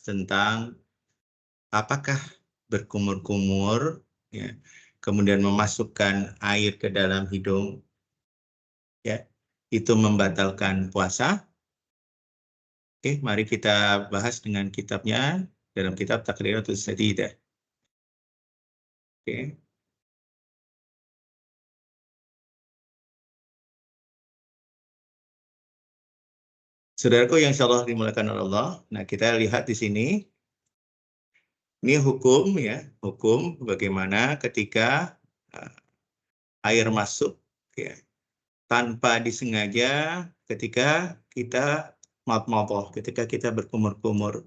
tentang apakah berkumur-kumur, ya, kemudian memasukkan air ke dalam hidung, ya, itu membatalkan puasa. Oke, mari kita bahas dengan kitabnya dalam kitab Taqriratus Sadidah. Oke. Saudaraku yang insyaallah dimuliakan oleh Allah. Nah, kita lihat di sini. Ini hukum, ya, hukum bagaimana ketika air masuk, ya, tanpa disengaja ketika kita madmadah, ketika kita berkumur-kumur.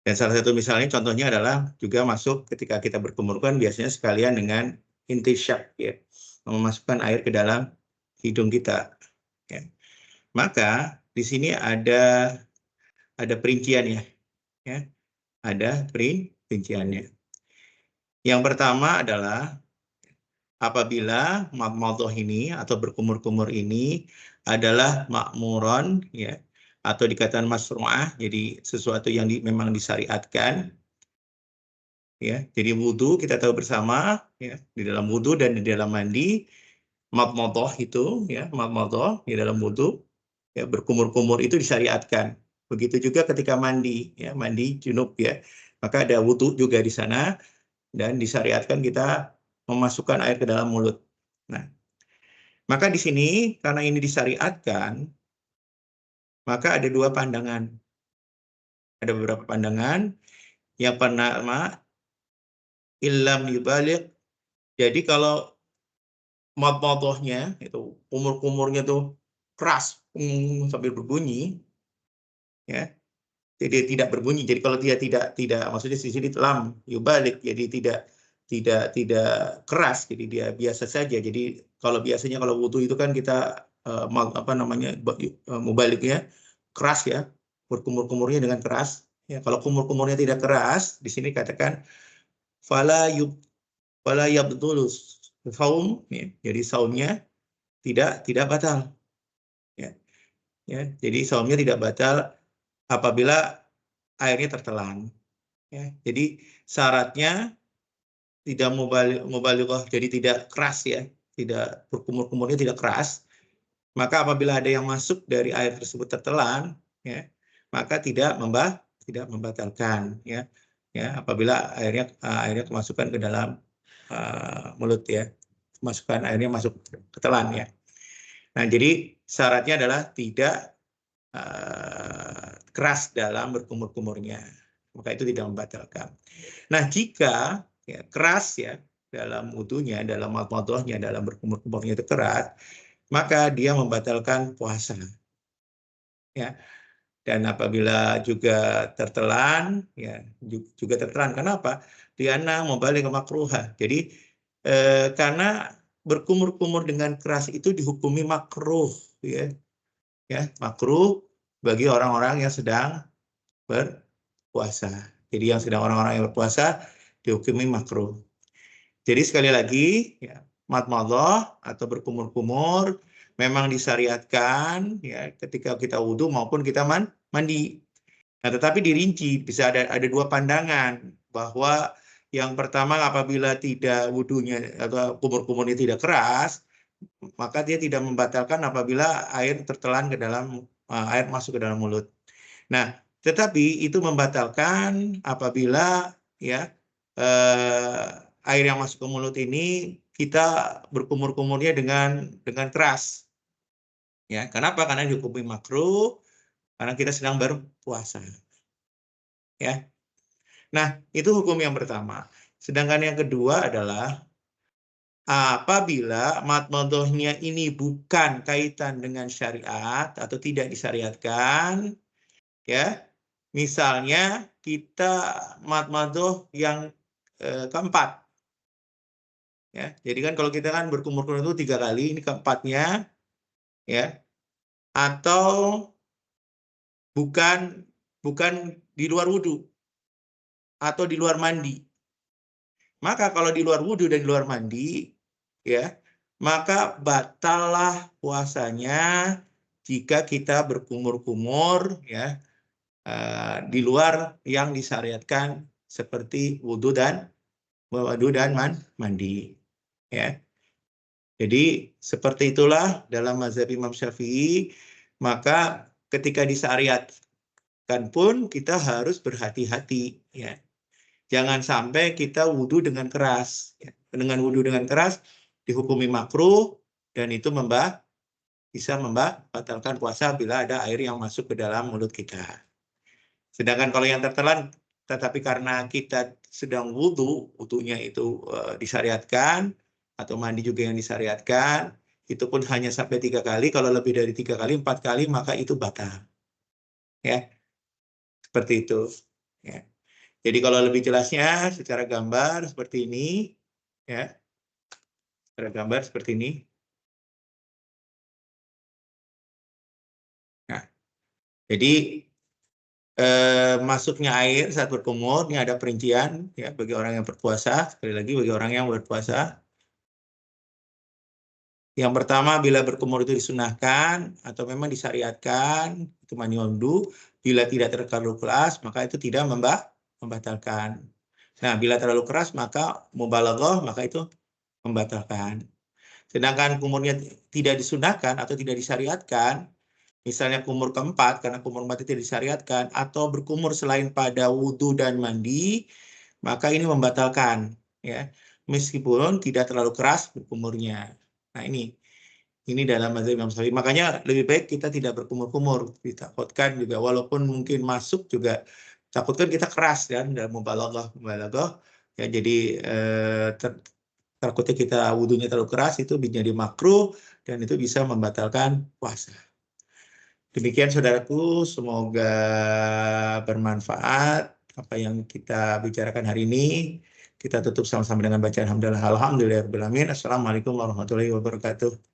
Dan salah satu misalnya contohnya adalah juga masuk ketika kita berkumur kan biasanya sekalian dengan intisyak, ya, memasukkan air ke dalam hidung kita. Ya. Maka di sini ada perinciannya, ya, ada perinciannya. Yang pertama adalah apabila madmadah ini atau berkumur-kumur ini adalah makmuron, ya, atau dikatakan masru'ah, jadi sesuatu yang memang disyariatkan, ya. Jadi wudhu kita tahu bersama, ya, di dalam wudhu dan di dalam mandi madmadah itu, ya, madmadah di dalam wudhu, ya, berkumur-kumur itu disyariatkan. Begitu juga ketika mandi, ya, mandi junub, ya, maka ada wudhu juga di sana dan disyariatkan kita memasukkan air ke dalam mulut. Nah, maka di sini karena ini disyariatkan, maka ada dua pandangan. Ada beberapa pandangan. Yang pertama, illam yubaligh. Jadi kalau madmadahnya itu kumur-kumurnya tuh keras sambil berbunyi, ya. Jadi tidak berbunyi. Jadi kalau dia tidak maksudnya di sini lam yubaligh, jadi tidak keras, jadi dia biasa saja. Jadi kalau biasanya kalau wudhu itu kan kita mubalighnya keras, ya, berkumur-kumurnya dengan keras. Ya, kalau kumur-kumurnya tidak keras, di sini katakan fala yabtulus saum, ya, jadi saumnya tidak batal. Ya, ya, jadi saumnya tidak batal apabila airnya tertelan. Ya, jadi syaratnya tidak mubalighah, jadi tidak keras, ya, tidak berkumur-kumurnya tidak keras. Maka apabila ada yang masuk dari air tersebut tertelan, ya, maka tidak membatalkan, ya, ya, apabila airnya kemasukan ke dalam mulut, ya, masukkan airnya masuk ketelan, ya. Nah, jadi syaratnya adalah tidak keras dalam berkumur-kumurnya, maka itu tidak membatalkan. Nah, jika, ya, keras, ya, dalam wudhunya, dalam madmadahnya, dalam berkumur-kumurnya itu keras, maka dia membatalkan puasa. Ya. Dan apabila juga tertelan, ya, juga tertelan. Kenapa? Diana membalik ke makruha. Jadi karena berkumur-kumur dengan keras itu dihukumi makruh, ya. Ya, makruh bagi orang-orang yang sedang berpuasa. Jadi yang sedang orang-orang yang berpuasa dihukumi makruh. Jadi sekali lagi, ya, madmadah atau berkumur-kumur memang disyariatkan, ya, ketika kita wudhu maupun kita mandi. Nah, tetapi dirinci, bisa ada dua pandangan, bahwa yang pertama apabila tidak wudhunya atau kumur-kumurnya tidak keras, maka dia tidak membatalkan apabila air tertelan ke dalam air masuk ke dalam mulut. Nah, tetapi itu membatalkan apabila, ya, air yang masuk ke mulut ini kita berkumur-kumurnya dengan keras. Ya, kenapa? Karena dihukumi makruh, karena kita sedang berpuasa. Ya. Nah, itu hukum yang pertama. Sedangkan yang kedua adalah apabila madmadahnya ini bukan kaitan dengan syariat atau tidak disyariatkan, ya. Misalnya kita madmadah yang keempat. Ya, jadi kan kalau kita kan berkumur-kumur itu 3 kali, ini keempatnya, ya, atau bukan di luar wudhu atau di luar mandi. Maka kalau di luar wudhu dan di luar mandi, ya, maka batallah puasanya jika kita berkumur-kumur, ya, di luar yang disyariatkan seperti wudhu dan mandi. Ya. Jadi seperti itulah dalam mazhab Imam Syafi'i, maka ketika disyariatkan pun kita harus berhati-hati. Ya. Jangan sampai kita wudhu dengan keras. Ya. Dengan wudhu dengan keras dihukumi makruh dan itu bisa membatalkan puasa bila ada air yang masuk ke dalam mulut kita. Sedangkan kalau yang tertelan, tetapi karena kita sedang wudhunya itu disyariatkan, atau mandi juga yang disyariatkan, itu pun hanya sampai 3 kali, kalau lebih dari 3 kali, 4 kali, maka itu batal. Ya, seperti itu. Ya. Jadi kalau lebih jelasnya secara gambar seperti ini, ya, secara gambar seperti ini. Nah, jadi masuknya air saat berkumur, ini ada perincian ya bagi orang yang berpuasa, sekali lagi bagi orang yang berpuasa. Yang pertama, bila berkumur itu disunahkan atau memang disyariatkan, itu mandi wudhu. Bila tidak terlalu keras, maka itu tidak membatalkan. Nah, bila terlalu keras, maka mubalaghah, maka itu membatalkan. Sedangkan kumurnya tidak disunahkan atau tidak disyariatkan, misalnya kumur keempat, karena kumur keempat tidak disyariatkan, atau berkumur selain pada wudhu dan mandi, maka ini membatalkan. Ya, meskipun tidak terlalu keras berkumurnya. Nah, ini dalam mazhab Imam Syafi'i. Makanya lebih baik kita tidak berkumur-kumur. Ditakutkan juga, walaupun mungkin masuk juga, takutkan kita keras kan dalam mubalaghah. Ya, jadi takutnya kita wudhunya terlalu keras, itu menjadi makruh dan itu bisa membatalkan puasa. Demikian saudaraku, semoga bermanfaat apa yang kita bicarakan hari ini. Kita tutup sama-sama dengan bacaan alhamdulillah. Alhamdulillahirabbil alamin. Assalamualaikum warahmatullahi wabarakatuh.